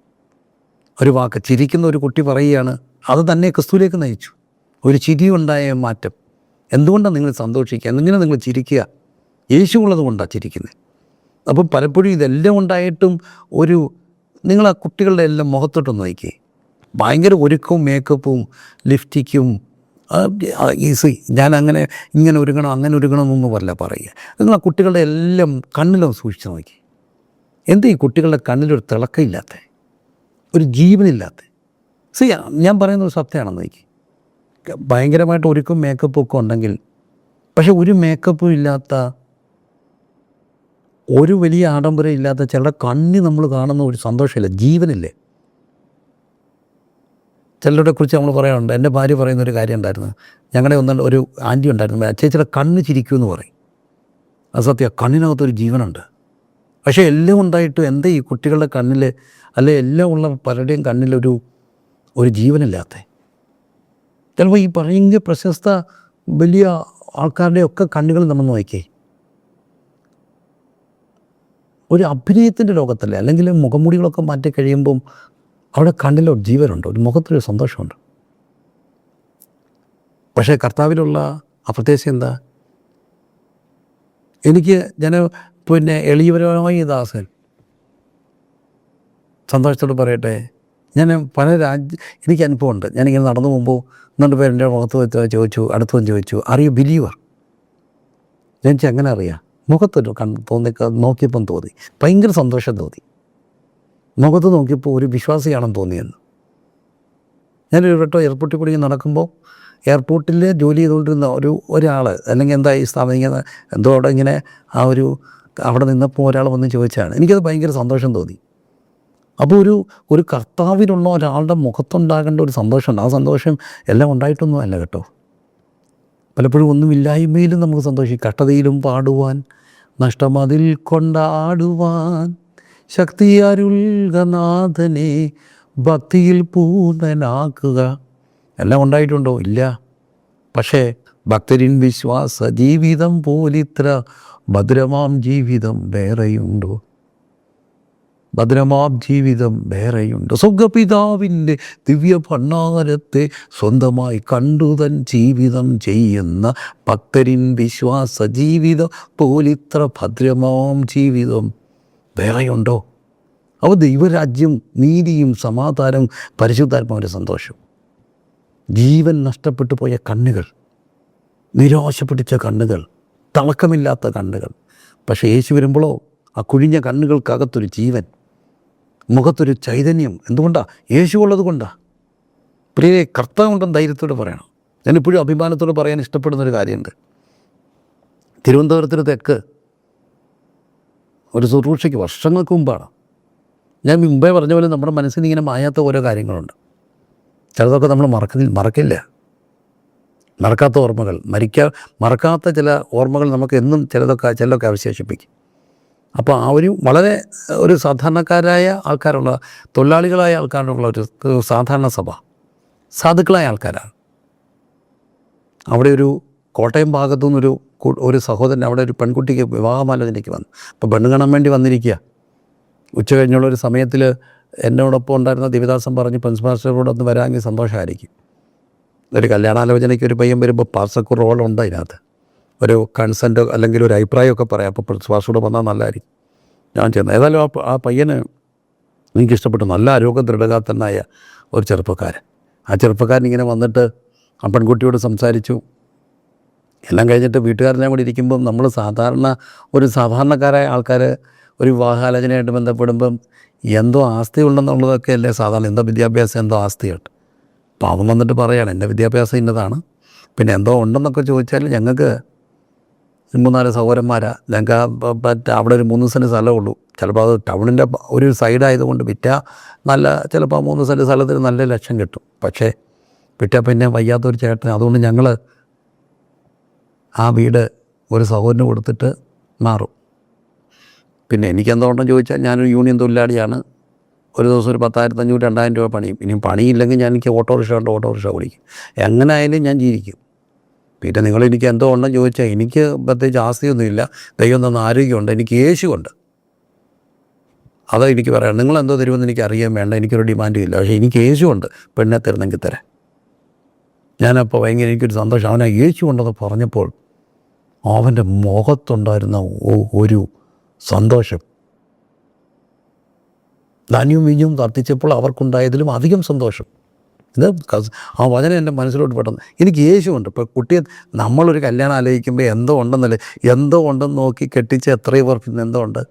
ഒരു വാക്ക്, ചിരിക്കുന്ന ഒരു കുട്ടി പറയുകയാണ്, അത് തന്നെ ക്രിസ്തുവിലേക്ക് നയിച്ചു. ഒരു ചിരി ഉണ്ടായ മാറ്റം. എന്തുകൊണ്ടാണ് നിങ്ങൾ സന്തോഷിക്കുക, എന്തിനാണ് നിങ്ങൾ ചിരിക്കുക? യേശു ഉള്ളത് കൊണ്ടാണ് ചിരിക്കുന്നത്. അപ്പം പലപ്പോഴും ഇതെല്ലാം ഉണ്ടായിട്ടും നിങ്ങൾ ആ കുട്ടികളുടെ എല്ലാം മുഖത്തോട്ടൊന്ന് നോക്കിയേ, ഭയങ്കര ഒരുക്കവും മേക്കപ്പും ലിഫ്റ്റിക്കും. ഞാൻ ഇങ്ങനെ ഒരുങ്ങണം അങ്ങനെ ഒരുങ്ങണം എന്നൊന്നും പറയില്ല പറയുക. നിങ്ങൾ ആ കുട്ടികളുടെ എല്ലാം കണ്ണിലൊന്ന് സൂക്ഷിച്ച് നോക്കി. എന്താ ഈ കുട്ടികളുടെ കണ്ണിലൊരു തിളക്കമില്ലാത്ത, ഒരു ജീവനില്ലാത്ത? ഞാൻ പറയുന്നത് സത്യമാണെന്ന് നോക്കി. ഭയങ്കരമായിട്ട് ഒരുക്കും മേക്കപ്പും ഒക്കെ ഉണ്ടെങ്കിൽ, പക്ഷെ ഒരു മേക്കപ്പും ഇല്ലാത്ത, ഒരു വലിയ ആഡംബരം ഇല്ലാത്ത ചിലരുടെ കണ്ണിൽ നമ്മൾ കാണുന്ന ഒരു സന്തോഷമില്ല, ജീവനില്ലേ. ചിലരുടെ കുറിച്ച് നമ്മൾ പറയാറുണ്ട്. എൻ്റെ ഭാര്യ പറയുന്നൊരു കാര്യം ഉണ്ടായിരുന്നു. ഞങ്ങളുടെ ഒരു ആൻറ്റി ഉണ്ടായിരുന്നു, ചേച്ചിയുടെ കണ്ണ് ചിരിക്കുമെന്ന് പറയും. അത് സത്യം, കണ്ണിനകത്തൊരു ജീവനുണ്ട്. പക്ഷേ എല്ലാം ഉണ്ടായിട്ടും എന്താ ഈ കുട്ടികളുടെ കണ്ണിൽ, അല്ലെ എല്ലാം ഉള്ള പലരുടെയും കണ്ണിലൊരു ജീവനില്ലാത്ത? ചിലപ്പോൾ ഈ ഭയങ്കര പ്രശസ്ത വലിയ ആൾക്കാരുടെയൊക്കെ കണ്ണുകൾ നമ്മൾ നോക്കിയേ, ഒരു അഭിനയത്തിൻ്റെ ലോകത്തല്ലേ, അല്ലെങ്കിൽ മുഖംമൂടികളൊക്കെ മാറ്റി കഴിയുമ്പം അവിടെ കണ്ണിലൊരു ജീവനുണ്ട്, ഒരു മുഖത്തൊരു സന്തോഷമുണ്ട്. പക്ഷേ കർത്താവിലുള്ള അപ്രത്യേകത എന്താ? ഞാൻ എളിയവരമായ ദാസൻ സന്തോഷത്തോട് പറയട്ടെ, ഞാൻ എനിക്ക് അനുഭവമുണ്ട്. ഞാനിങ്ങനെ നടന്നു പോകുമ്പോൾ 2 പേരെൻ്റെ മുഖത്ത് ചോദിച്ചു, അടുത്തവൻ ചോദിച്ചു, അറിയൂ ബിലീവർ? ഞാൻ എങ്ങനെ അറിയാം? മുഖത്തൊരു നോക്കിയപ്പം തോന്നി, ഭയങ്കര സന്തോഷം തോന്നി. മുഖത്ത് നോക്കിയപ്പോൾ ഒരു വിശ്വാസിയാണെന്ന് തോന്നിയെന്ന്. ഞാനൊരു വട്ടം എയർപോർട്ടിൽ കൂടി നടക്കുമ്പോൾ, എയർപോർട്ടിൽ ജോലി ചെയ്തുകൊണ്ടിരുന്ന ഒരാൾ, അല്ലെങ്കിൽ എന്താ ഈ സ്ഥാപനം ഇങ്ങനെ എന്തോ അവിടെ ഇങ്ങനെ അവിടെ നിന്നപ്പോൾ ഒരാൾ വന്ന് ചോദിച്ചാണ്. എനിക്കത് ഭയങ്കര സന്തോഷം തോന്നി. അപ്പോൾ ഒരു കർത്താവിനുള്ള ഒരാളുടെ മുഖത്തുണ്ടാകേണ്ട ഒരു സന്തോഷമുണ്ട്. ആ സന്തോഷം എല്ലാം ഉണ്ടായിട്ടൊന്നും അല്ല കേട്ടോ. പലപ്പോഴും ഒന്നുമില്ലായ്മയിലും നമുക്ക് സന്തോഷിക്കും. കഷ്ടതയിലും പാടുവാൻ, നഷ്ടമതിൽ കൊണ്ടാടുവാൻ, ശക്തി അരുൾകനാഥനെ ഭക്തിയിൽ പൂർണ്ണനാക്കുക. എല്ലാം ഉണ്ടായിട്ടുണ്ടോ? ഇല്ല. പക്ഷേ ഭക്തരിൻ വിശ്വാസ ജീവിതം പോലിത്ര ഭദ്രമാം ജീവിതം വേറെയുണ്ടോ? ഭദ്രമാം ജീവിതം വേറെയുണ്ട്. സ്വർഗപിതാവിൻ്റെ ദിവ്യ ഭണ്ഡാരത്തെ സ്വന്തമായി കണ്ടുതൻ ജീവിതം ചെയ്യുന്ന ഭക്തരിൻ വിശ്വാസ ജീവിതം പോലിത്ര ഭദ്രമാം ജീവിതം വേറെയുണ്ടോ? അപ്പോൾ ദൈവരാജ്യം, നീതിയും സമാധാനവും പരിശുദ്ധാത്മാവിൻ്റെ സന്തോഷം. ജീവൻ നഷ്ടപ്പെട്ടു പോയ കണ്ണുകൾ, നിരാശ പിടിച്ച കണ്ണുകൾ, തിളക്കമില്ലാത്ത കണ്ണുകൾ. പക്ഷേ യേശു വരുമ്പോഴോ ആ കുഴിഞ്ഞ കണ്ണുകൾക്കകത്തൊരു ജീവൻ, മുഖത്തൊരു ചൈതന്യം. എന്തുകൊണ്ടാണ്? യേശു ഉള്ളത് കൊണ്ടാണ്. പ്രിയരെ, കർത്താവുണ്ടെന്ന് ധൈര്യത്തോടെ പറയണം. ഞാനിപ്പോഴും അഭിമാനത്തോടെ പറയാൻ ഇഷ്ടപ്പെടുന്നൊരു കാര്യമുണ്ട്. തിരുവനന്തപുരത്തിന് തെക്ക് ഒരു ശുശ്രൂഷയ്ക്ക് വർഷങ്ങൾക്ക് മുമ്പാണ്. ഞാൻ മുമ്പേ പറഞ്ഞ പോലെ നമ്മുടെ മനസ്സിൽ ഇങ്ങനെ മായാത്ത ഓരോ കാര്യങ്ങളുണ്ട്. ചിലതൊക്കെ നമ്മൾ മറക്കില്ല. മറക്കാത്ത ഓർമ്മകൾ, മറക്കാത്ത ചില ഓർമ്മകൾ നമുക്ക് എന്നും ചിലതൊക്കെ അവശേഷിപ്പിക്കും. അപ്പോൾ ആ വളരെ ഒരു സാധാരണക്കാരായ ആൾക്കാരുള്ള, തൊഴിലാളികളായ ആൾക്കാരുള്ള ഒരു സാധാരണ സഭ, സാധുക്കളായ ആൾക്കാരാണ്. അവിടെ ഒരു കോട്ടയം ഭാഗത്തു നിന്നൊരു സഹോദരൻ അവിടെ ഒരു പെൺകുട്ടിക്ക് വിവാഹമാലോചനയ്ക്ക് വന്നു. അപ്പോൾ പെണ്ണ് കാണാൻ വേണ്ടി വന്നിരിക്കുക. ഉച്ച കഴിഞ്ഞുള്ളൊരു സമയത്തിൽ എന്നോടൊപ്പം ഉണ്ടായിരുന്ന ദിവദാസം പറഞ്ഞ് പ്രിൻസിപ്പാസ്റ്ററോട് ഒന്ന് വരാമെങ്കിൽ സന്തോഷമായിരിക്കും. ഒരു കല്യാണാലോചനയ്ക്ക് ഒരു പയ്യൻ വരുമ്പോൾ പാർസക്ക് റോളുണ്ട് അതിനകത്ത്. ഒരു കൺസെൻറ്റോ അല്ലെങ്കിൽ ഒരു അഭിപ്രായമൊക്കെ പറയാം. അപ്പോൾ പ്രിൻസിപ്പാസ്റ്ററോട് വന്നാൽ നല്ലതായിരിക്കും. ഞാൻ ചെന്നു. ഏതായാലും ആ പയ്യന് എനിക്കിഷ്ടപ്പെട്ടു. നല്ല ആരോഗ്യ ദൃഢഗാത്രനായ ഒരു ചെറുപ്പക്കാരൻ. ആ ചെറുപ്പക്കാരൻ ഇങ്ങനെ വന്നിട്ട് ആ പെൺകുട്ടിയോട് സംസാരിച്ചു. എല്ലാം കഴിഞ്ഞിട്ട് വീട്ടുകാരെല്ലാം കൂടി ഇരിക്കുമ്പം നമ്മൾ സാധാരണക്കാരായ ആൾക്കാർ ഒരു വിവാഹാലോചനയായിട്ട് ബന്ധപ്പെടുമ്പം എന്തോ ആസ്തി ഉണ്ടെന്നുള്ളതൊക്കെ അല്ലേ സാധാരണ. എന്തോ വിദ്യാഭ്യാസം, എന്തോ ആസ്തിയുണ്ട്. അപ്പോൾ അവൻ വന്നിട്ട് പറയുകയാണ്, എൻ്റെ വിദ്യാഭ്യാസം ഇന്നതാണ്, പിന്നെ എന്തോ ഉണ്ടെന്നൊക്കെ ചോദിച്ചാൽ 3-4 സഹോദരന്മാരാണ്. ഞങ്ങൾക്ക് അവിടെ ഒരു 3 സെൻറ്റ് സ്ഥലമേ ഉള്ളൂ. ചിലപ്പോൾ അത് ടൗണിൻ്റെ ഒരു സൈഡായതുകൊണ്ട് വിറ്റാൽ നല്ല, ചിലപ്പോൾ 3 സെൻറ്റ് സ്ഥലത്തിന് നല്ല ലക്ഷം കിട്ടും. പക്ഷേ വിറ്റാൽ പിന്നെ വയ്യാത്തൊരു ചേട്ടൻ. അതുകൊണ്ട് ഞങ്ങൾ ആ വീട് ഒരു സഹോദരന് കൊടുത്തിട്ട് മാറും. പിന്നെ എനിക്കെന്തുകൊണ്ടെന്ന് ചോദിച്ചാൽ ഞാനൊരു യൂണിയൻ തൊഴിലാളിയാണ്. ഒരു ദിവസം ഒരു 10,500-2,000 രൂപ പണിയും. ഇനിയും പണിയില്ലെങ്കിൽ ഞാൻ എനിക്ക് ഓട്ടോറിക്ഷ ഓടിക്കും. എങ്ങനെ ആയാലും ഞാൻ ജീവിക്കും. പിന്നെ നിങ്ങളെനിക്ക് എന്തോ ഉണ്ടെന്ന് ചോദിച്ചാൽ എനിക്ക് പ്രത്യേകിച്ച് ആസ്തിയൊന്നുമില്ല. ദൈവം തന്ന ആരോഗ്യമുണ്ട്, എനിക്ക് യേശുവുണ്ട്. അതാ എനിക്ക് പറയാം. നിങ്ങളെന്തോ തരുമെന്ന് എനിക്ക് അറിയാൻ വേണ്ട, എനിക്കൊരു ഡിമാൻഡും ഇല്ല. പക്ഷേ എനിക്ക് യേശുവുണ്ട്. പെണ്ണെ തരുന്നെങ്കിൽ തരാം. ഞാനപ്പോൾ ഭയങ്കര എനിക്കൊരു സന്തോഷം. അവനാ യേശു ഉണ്ടെന്ന് പറഞ്ഞപ്പോൾ അവൻ്റെ മുഖത്തുണ്ടായിരുന്ന ഒരു സന്തോഷം, ധാന്യവും വീഞ്ഞും തർത്തിച്ചപ്പോൾ അവർക്കുണ്ടായതിലും അധികം സന്തോഷം. ഇത് ആ വചനം എൻ്റെ മനസ്സിലോട്ട് പെട്ടെന്ന്. എനിക്ക് യേശുവുണ്ട്. ഇപ്പോൾ കുട്ടിയെ നമ്മളൊരു കല്യാണം ആലോചിക്കുമ്പോൾ എന്തോ ഉണ്ടെന്നല്ലേ, എന്തോ ഉണ്ടെന്ന് നോക്കി കെട്ടിച്ച് എത്രയോ പേർക്ക് എന്തോ ഉണ്ട്.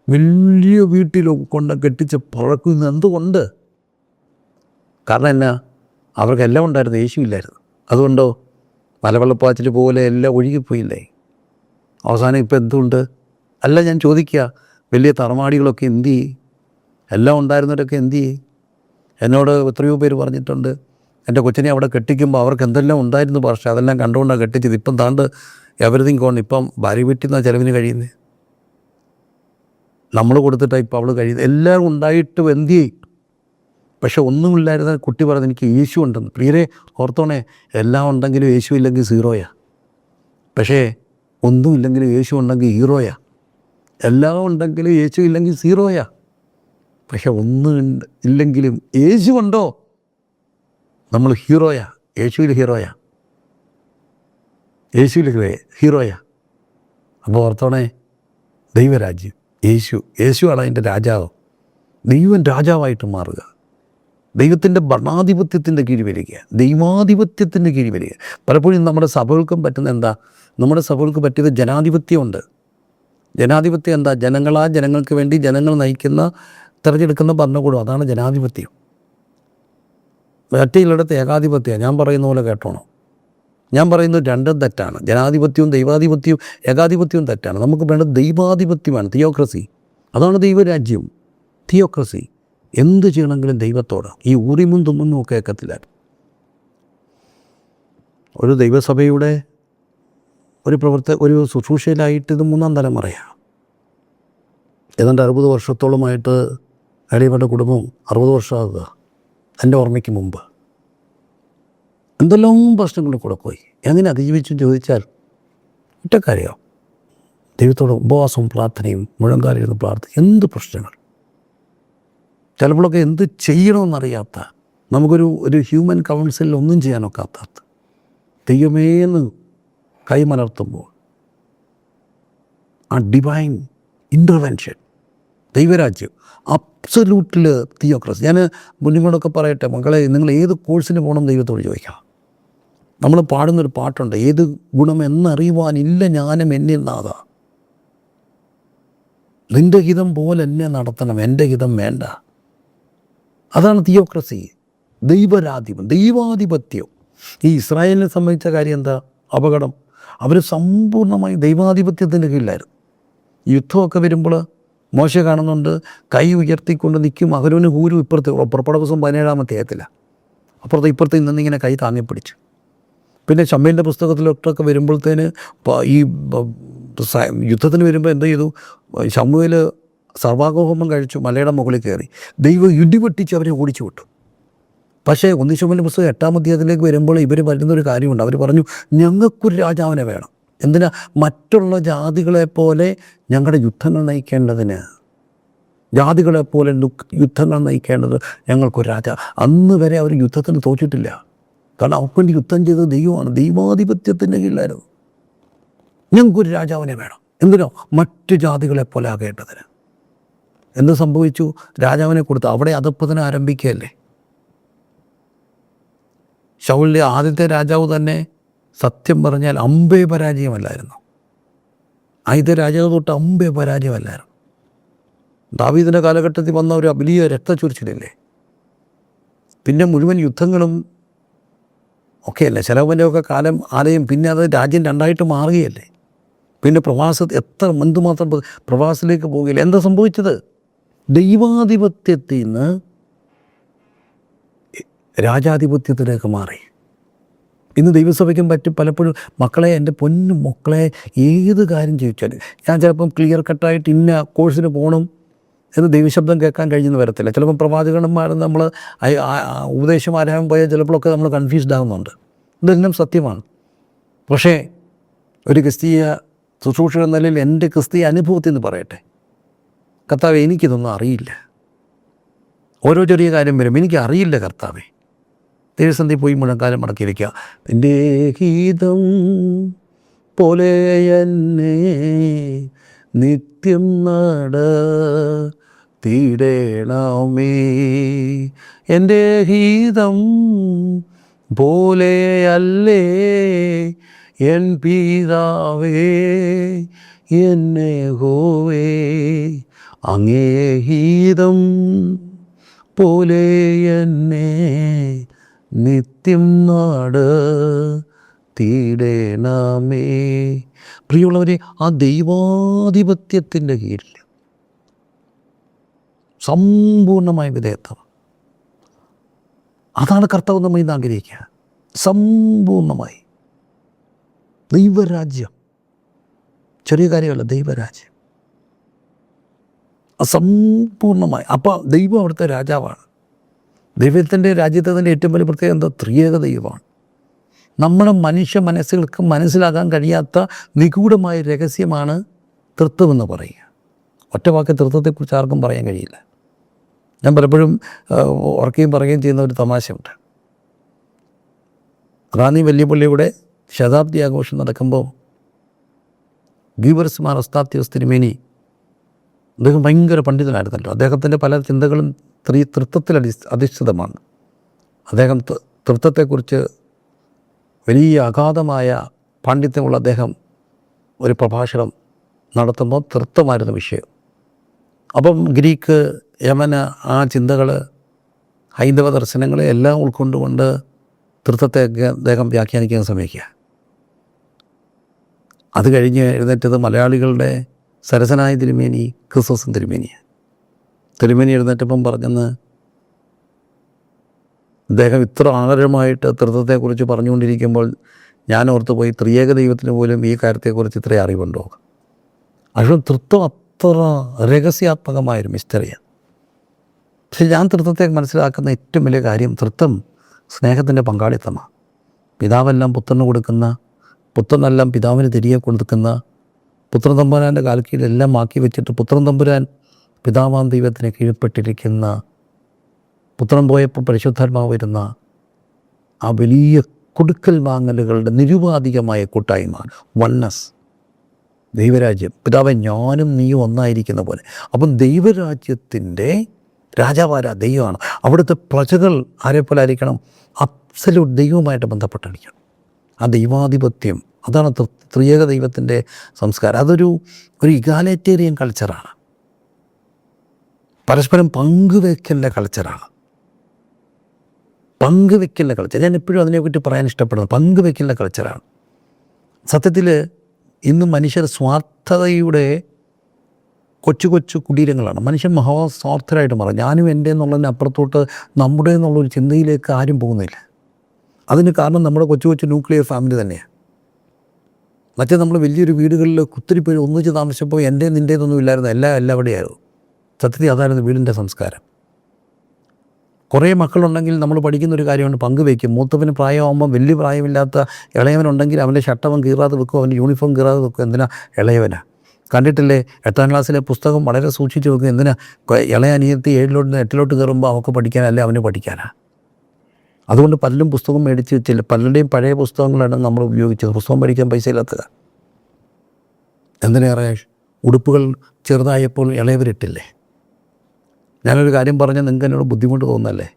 വലിയ വീട്ടിൽ കൊണ്ട് കെട്ടിച്ച് പുഴക്കുന്ന എന്തോ ഉണ്ട്. കാരണം എന്നാ, അവർക്കെല്ലാം ഉണ്ടായിരുന്നു, യേശു ഇല്ലായിരുന്നു. അതുകൊണ്ടോ മലവെള്ളപ്പാച്ചിൽ പോലെ എല്ലാം ഒഴുകിപ്പോയില്ലേ. അവസാനം ഇപ്പം എന്തുണ്ട്? അല്ല, ഞാൻ ചോദിക്കുക, വലിയ തറമാടികളൊക്കെ എന്ത് ചെയ്യും? എല്ലാം ഉണ്ടായിരുന്നവരൊക്കെ എന്ത് ചെയ്യും? എന്നോട് എത്രയോ പേര് പറഞ്ഞിട്ടുണ്ട്, എൻ്റെ കൊച്ചിനെ അവിടെ കെട്ടിക്കുമ്പോൾ അവർക്ക് എന്തെല്ലാം ഉണ്ടായിരുന്നു. പക്ഷേ അതെല്ലാം കണ്ടുകൊണ്ടാണ് കെട്ടിച്ചത്. ഇപ്പം താണ്ട് എവരിതിങ് കോൺ. ഇപ്പം ഭാര്യ വീട്ടിൽ ചിലവിന് കഴിയുന്നത് നമ്മൾ കൊടുത്തിട്ടാണ് ഇപ്പം അവൾ കഴിയുന്നത്. എല്ലാം ഉണ്ടായിട്ടും എന്ത് ചെയ്യും? പക്ഷെ ഒന്നുമില്ലായിരുന്ന കുട്ടി പറഞ്ഞ് എനിക്ക് യേശു ഉണ്ടെന്ന്. പ്രിയരെ ഓർത്തോണേ, എല്ലാം ഉണ്ടെങ്കിലും യേശു ഇല്ലെങ്കിൽ സീറോയാ. പക്ഷേ ഒന്നുമില്ലെങ്കിലും യേശു ഉണ്ടെങ്കിൽ ഹീറോയാ. എല്ലാം ഉണ്ടെങ്കിലും യേശു ഇല്ലെങ്കിൽ സീറോയാ. പക്ഷെ ഒന്നും ഇല്ലെങ്കിലും യേശു ഉണ്ടോ, നമ്മൾ ഹീറോയാ. യേശുവിൽ ഹീറോയാ. ഹീറോയാ. അപ്പോൾ ഓർത്തോണേ, ദൈവരാജ്യം, യേശുവാണ് അതിൻ്റെ രാജാവ്. ദൈവം രാജാവായിട്ട് മാറുക, ദൈവത്തിൻ്റെ ഭരണാധിപത്യത്തിൻ്റെ കീഴിൽ വരിക, ദൈവാധിപത്യത്തിൻ്റെ കീഴിൽ വരിക. പലപ്പോഴും നമ്മുടെ സഭകൾക്കും പറ്റുന്ന എന്താ? നമ്മുടെ സഭകൾക്ക് പറ്റിയത് ജനാധിപത്യമുണ്ട്. ജനാധിപത്യം എന്താ? ജനങ്ങൾക്ക് വേണ്ടി ജനങ്ങൾ നയിക്കുന്ന, തിരഞ്ഞെടുക്കുന്ന ഭരണകൂടം. അതാണ് ജനാധിപത്യം. മറ്റേയിടത്ത് ഏകാധിപത്യമാണ്. ഞാൻ പറയുന്ന പോലെ കേട്ടോണം. ഞാൻ പറയുന്നത് രണ്ടും തെറ്റാണ്. ജനാധിപത്യവും ദൈവാധിപത്യവും ഏകാധിപത്യവും തെറ്റാണ്. നമുക്ക് വേണ്ടത് ദൈവാധിപത്യമാണ്, തിയോക്രസി. അതാണ് ദൈവരാജ്യം, തിയോക്രസി. എന്ത് ചെയ്യണമെങ്കിലും ദൈവത്തോട്. ഈ ഊറിമും തുമ്മും ഒക്കെ കേൾക്കത്തില്ല. ഒരു ദൈവസഭയുടെ ഒരു ശുശ്രൂഷയിലായിട്ട് ഇത് 3-ാം തലമുറയാണ്. ഏതാണ്ട് 60 വർഷത്തോളമായിട്ട് അടിയപ്പെട്ട കുടുംബം 60 വർഷമാകുക എൻ്റെ ഓർമ്മയ്ക്ക് മുമ്പ്. എന്തെല്ലാം പ്രശ്നങ്ങളുടെ കൂടെ പോയി. എങ്ങനെ അതിജീവിച്ചു ചോദിച്ചാൽ ഒറ്റക്കാരെയോ, ദൈവത്തോട് ഉപവാസവും പ്രാർത്ഥനയും മുഴങ്കാലിരുന്ന് പ്രാർത്ഥന. എന്ത് പ്രശ്നങ്ങൾ! ചിലപ്പോഴൊക്കെ എന്ത് ചെയ്യണമെന്നറിയാത്ത, നമുക്കൊരു ഹ്യൂമൻ കൗൺസിലിൽ ഒന്നും ചെയ്യാനൊക്കാത്ത, ദൈവമേന്ന് കൈമലർത്തുമ്പോൾ ആ ഡിവൈൻ ഇൻ്റർവെൻഷൻ, ദൈവരാജ്യം, അബ്സല്യൂട്ടിൽ തിയോക്രസി. ഞാൻ കുഞ്ഞുങ്ങളോടൊക്കെ പറയട്ടെ, മക്കളെ, നിങ്ങൾ ഏത് കോഴ്സിന് പോകണം ദൈവത്തോട് ചോദിക്കാം. നമ്മൾ പാടുന്നൊരു പാട്ടുണ്ട്, ഏത് ഗുണം എന്നറിയുവാനില്ല ജ്ഞാനം എന്നിൽ നാഥ, നിൻ്റെ ഹിതം പോലെ എന്നെ നടത്തണം, എൻ്റെ ഹിതം വേണ്ട. അതാണ് തിയോക്രസി, ദൈവാധിപത്യം. ഈ ഇസ്രായേലിനെ സംബന്ധിച്ച കാര്യം എന്താ? അപകടം. അവർ സമ്പൂർണ്ണമായി ദൈവാധിപത്യത്തിൻ്റെ കീഴിലായിരുന്നു. യുദ്ധമൊക്കെ വരുമ്പോൾ മോശെ കാണുന്നുണ്ട്, കൈ ഉയർത്തിക്കൊണ്ട് നിൽക്കും. അഹരോന് ഹൂരും ഇപ്പുറത്ത്. പുറപ്പാട് ദിവസം 17-ാം അധ്യായത്തിലാണ്. അപ്പുറത്ത് ഇപ്പുറത്ത് നിന്നിങ്ങനെ കൈ താങ്ങിപ്പിടിച്ചു. പിന്നെ ശമ്മൂവേലിൻ്റെ പുസ്തകത്തിലൊക്കെ വരുമ്പോഴത്തേന് ഈ യുദ്ധത്തിന് വരുമ്പോൾ എന്ത് ചെയ്തു? ശമ്മൂവേൽ സർവാംഗഹോമം കഴിച്ചു, മലയുടെ മുകളിൽ കയറി. ദൈവം ഇടിവെട്ടിച്ച് അവരെ ഓടിച്ചു വിട്ടു. പക്ഷേ 1 ശമൂവേലിൻ്റെ പുസ്തകം 8-ാം അധ്യായത്തിലേക്ക് വരുമ്പോൾ ഇവർ വരുന്നൊരു കാര്യമുണ്ട്. അവർ പറഞ്ഞു, ഞങ്ങൾക്കൊരു രാജാവിനെ വേണം. എന്തിനാ? മറ്റുള്ള ജാതികളെപ്പോലെ ഞങ്ങളുടെ യുദ്ധങ്ങൾ നയിക്കേണ്ടതിന്, ജാതികളെപ്പോലെ യുദ്ധങ്ങൾ നയിക്കേണ്ടത് ഞങ്ങൾക്കൊരു രാജാ. അന്ന് വരെ അവർ യുദ്ധത്തിന് തോറ്റിട്ടില്ല. കാരണം അവർക്ക് വേണ്ടി യുദ്ധം ചെയ്തത് ദൈവമാണ്, ദൈവാധിപത്യത്തിൻ്റെ കീഴിലായിരുന്നു. ഞങ്ങൾക്കൊരു രാജാവിനെ വേണം. എന്തിനോ? മറ്റു ജാതികളെപ്പോലെ ആകേണ്ടതിന്. എന്ത് സംഭവിച്ചു? രാജാവിനെ കൊടുത്തു. അവിടെ അധപ്പതനം ആരംഭിക്കുകയല്ലേ. ശൗലിൻ്റെ ആദ്യത്തെ രാജാവ് തന്നെ സത്യം പറഞ്ഞാൽ അമ്പേ പരാജയമല്ലായിരുന്നു. ആദ്യത്തെ രാജാവ് തൊട്ട് അമ്പേ പരാജയമല്ലായിരുന്നു. ദാവീദിൻ്റെ കാലഘട്ടത്തിൽ വന്ന ഒരു വലിയ രക്തച്ചൊരിച്ചിലില്ലേ. പിന്നെ മുഴുവൻ യുദ്ധങ്ങളും ഓക്കെ അല്ലേ? ശലോമോൻ്റെയൊക്കെ കാലം ആലയം, പിന്നെ അത് രാജ്യം രണ്ടായിട്ട് മാറുകയല്ലേ. പിന്നെ എന്തുമാത്രം പ്രവാസത്തിലേക്ക് പോവുകയില്ല. എന്താ സംഭവിച്ചത്? ദൈവാധിപത്യത്തിൽ നിന്ന് രാജാധിപത്യത്തിലേക്ക് മാറി. ഇന്ന് ദൈവസഭയ്ക്കും പലപ്പോഴും മക്കളെ, എൻ്റെ പൊന്നു മക്കളെ, ഏത് കാര്യം ചോദിച്ചാലും ഞാൻ ചിലപ്പം ക്ലിയർ കട്ടായിട്ട് ഇന്ന കോഴ്സിന് പോകണം എന്ന് ദൈവശബ്ദം കേൾക്കാൻ കഴിഞ്ഞെന്ന് വരത്തില്ല. ചിലപ്പം പ്രവാചകന്മാർ നമ്മൾ ഉപദേശം ആരാൻ പോയാൽ ചിലപ്പോഴൊക്കെ നമ്മൾ കൺഫ്യൂസ്ഡ് ആകുന്നുണ്ട്. ഇതെല്ലാം സത്യമാണ്. പക്ഷേ ഒരു ക്രിസ്തീയ ശുശ്രൂഷ എന്ന നിലയിൽ എൻ്റെ ക്രിസ്തീയ അനുഭവത്തിൽ നിന്ന് പറയട്ടെ, കർത്താവേ, എനിക്കിതൊന്നും അറിയില്ല. ഓരോ ചെറിയ കാര്യം വരും, എനിക്കറിയില്ല കർത്താവേ. ദൈവസന്ധി പോയി മുഴങ്കാലം മടക്കിയിരിക്കുക. എൻ്റെ ഗീതം പോലെ എന്നെ നിത്യം നടത്തിയിടണമേ. എൻ്റെ ഗീതം പോലെയല്ലേ എൻ പിതാവേ, എന്നെ യഹോവേ, അങ്ങേ ഗീതം പോലെ എന്നെ നിത്യം നടത്തിയിടണമേ. പ്രിയമുള്ളവരെ, ആ ദൈവാധിപത്യത്തിൻ്റെ കീഴിൽ സമ്പൂർണ്ണമായ വിധേയത്വം, അതാണ് കർത്താവ് നമ്മൾ ഇന്ന് ആഗ്രഹിക്കുക. സമ്പൂർണ്ണമായി ദൈവരാജ്യം, ചെറിയ കാര്യമല്ല, ദൈവരാജ്യം അസമ്പൂർണ്ണമായി. അപ്പോൾ ദൈവം അവിടുത്തെ രാജാവാണ്. ദൈവത്തിൻ്റെ രാജ്യത്തിൻ്റെ ഏറ്റവും വലിയ പ്രത്യേകത എന്താ? ത്രിയേക ദൈവമാണ്. നമ്മുടെ മനുഷ്യ മനസ്സുകൾക്ക് മനസ്സിലാക്കാൻ കഴിയാത്ത നിഗൂഢമായ രഹസ്യമാണ് തൃത്വമെന്ന് പറയുക. ഒറ്റ വാക്ക് തൃത്വത്തെക്കുറിച്ച് ആർക്കും പറയാൻ കഴിയില്ല. ഞാൻ പലപ്പോഴും ഓർക്കുകയും പറയുകയും ചെയ്യുന്ന ഒരു തമാശയുണ്ട്. റാന്നി വലിയ പള്ളിയുടെ ശതാബ്ദി ആഘോഷം നടക്കുമ്പോൾ ഗീവർസ് മാർ ഒസ്താത്യോസ് തിരുമേനി, അദ്ദേഹം ഭയങ്കര പണ്ഡിതനായിരുന്നല്ലോ. അദ്ദേഹത്തിൻ്റെ പല ചിന്തകളും തൃത്വത്തിൽ അധിഷ്ഠിതമാണ്. അദ്ദേഹം തൃത്വത്തെക്കുറിച്ച് വലിയ അഗാധമായ പാണ്ഡിത്യമുള്ള അദ്ദേഹം ഒരു പ്രഭാഷണം നടത്തുമ്പോൾ തൃത്വമായിരുന്നു വിഷയം. അപ്പം ഗ്രീക്ക്, യമന ആ ചിന്തകൾ, ഹൈന്ദവ ദർശനങ്ങളെ എല്ലാം ഉൾക്കൊണ്ടുകൊണ്ട് തൃത്വത്തെ അദ്ദേഹം വ്യാഖ്യാനിക്കാൻ ശ്രമിക്കുക. അത് കഴിഞ്ഞ് എഴുന്നേറ്റത് മലയാളികളുടെ സരസനായ തിരുമേനി ക്രിസ്തോസൻ തിരുമേനി എഴുന്നേറ്റപ്പം പറഞ്ഞെന്ന്, അദ്ദേഹം ഇത്ര ആഴമായിട്ട് തൃത്വത്തെക്കുറിച്ച് പറഞ്ഞുകൊണ്ടിരിക്കുമ്പോൾ ഞാൻ ഓർത്ത് പോയി, ത്രിയേക ദൈവത്തിന് പോലും ഈ കാര്യത്തെക്കുറിച്ച് ഇത്രയും അറിവുണ്ടോ? പക്ഷേ തൃത്വം അത്ര രഹസ്യാത്മകമായൊരു മിസ്റ്ററിയാണ്. പക്ഷെ ഞാൻ തൃത്വത്തെ മനസ്സിലാക്കുന്ന ഏറ്റവും വലിയ കാര്യം, തൃത്വം സ്നേഹത്തിൻ്റെ പങ്കാളിത്തമാണ്. പിതാവെല്ലാം പുത്രന് കൊടുക്കുന്ന, പുത്രനെല്ലാം പിതാവിന് തിരികെ കൊടുക്കുന്ന, പുത്രൻ തമ്പുരാൻ്റെ കാൽക്കീഴിലെല്ലാം ആക്കി വെച്ചിട്ട് പുത്രൻ തമ്പുരാൻ പിതാവാം ദൈവത്തിന് കീഴ്പ്പെട്ടിരിക്കുന്ന, പുത്രൻ പോയപ്പോൾ പരിശുദ്ധാത്മാവ് വരുന്ന ആ വലിയ കൊടുക്കൽ വാങ്ങലുകളുടെ നിരുപാധികമായ കൂട്ടായ്മ, വണ്ണസ്, ദൈവരാജ്യം. പിതാവെ, ഞാനും നീയും ഒന്നായിരിക്കുന്ന പോലെ. അപ്പം ദൈവരാജ്യത്തിൻ്റെ രാജാവാര ദൈവമാണ്. അവിടുത്തെ പ്രജകൾ ആരെപ്പോലെ ആയിരിക്കണം? അബ്സല്യൂട്ട് ദൈവവുമായിട്ട് ബന്ധപ്പെട്ടിരിക്കണം. ആ ദൈവാധിപത്യം, അതാണ് ത്രിയേക ദൈവത്തിൻ്റെ സംസ്കാരം. അതൊരു ഇഗാലിറ്റേറിയൻ കൾച്ചറാണ്. പരസ്പരം പങ്കുവെക്കലിൻ്റെ കൾച്ചറാണ്. പങ്കുവെക്കലിൻ്റെ കൾച്ചർ, ഞാൻ എപ്പോഴും അതിനെപ്പറ്റി പറയാൻ ഇഷ്ടപ്പെടുന്നത് പങ്കുവെക്കലിൻ്റെ കൾച്ചറാണ്. സത്യത്തിൽ ഇന്ന് മനുഷ്യർ സ്വാർത്ഥതയുടെ കൊച്ചു കൊച്ചു കുടീരങ്ങളാണ്. മനുഷ്യൻ മഹാസ്വാർത്ഥരായിട്ട് മാറും. ഞാനും എൻ്റെ എന്നുള്ളതിന് അപ്പുറത്തോട്ട് നമ്മുടെ എന്നുള്ളൊരു ചിന്തയിലേക്ക് ആരും പോകുന്നില്ല. അതിന് കാരണം നമ്മുടെ കൊച്ചു കൊച്ചു ന്യൂക്ലിയർ ഫാമിലി തന്നെയാണ്. മറ്റേ നമ്മൾ വലിയൊരു വീടുകളിൽ കുത്തിരിപ്പോയി ഒന്നിച്ച് താമസിച്ചപ്പോൾ എൻ്റെ നിൻ്റേതൊന്നും ഇല്ലായിരുന്നു, എല്ലാവിടെയായിരുന്നു. സത്യത്തിൽ അതായിരുന്നു വീടിൻ്റെ സംസ്കാരം. കുറേ മക്കളുണ്ടെങ്കിൽ നമ്മൾ പഠിക്കുന്നൊരു കാര്യമാണ് പങ്കുവയ്ക്കും. മൂത്തവന് പ്രായമാകുമ്പോൾ വലിയ പ്രായമില്ലാത്ത ഇളയവനുണ്ടെങ്കിൽ അവൻ്റെ ഷർട്ടവൻ കീറാതെ വെക്കും, അവൻ്റെ യൂണിഫോം കീറാതെ വെക്കും. എന്തിനാ? ഇളയവനാ. കണ്ടിട്ടില്ലേ? 8ാം ക്ലാസ്സിലെ പുസ്തകം വളരെ സൂക്ഷിച്ച് വെക്കും. എന്തിനാ? ഇളയ അനിയത്തി 7 8 കയറുമ്പോൾ അവൾക്ക് പഠിക്കാനല്ലേ, അവന് പഠിക്കാനാ. അതുകൊണ്ട് പലരും പുസ്തകം മേടിച്ച് വെച്ചില്ല. പലരുടെയും പഴയ പുസ്തകങ്ങളാണ് നമ്മൾ ഉപയോഗിച്ചത്. പുസ്തകം മേടിക്കാൻ പൈസ ഇല്ലാത്തത്. എന്തിനേറെ ഉടുപ്പുകൾ ചെറുതായപ്പോൾ ഇളയവരിട്ടില്ലേ? ഞാനൊരു കാര്യം പറഞ്ഞാൽ നിങ്ങൾക്ക് എന്നോട് ബുദ്ധിമുട്ട് തോന്നല്ലേ?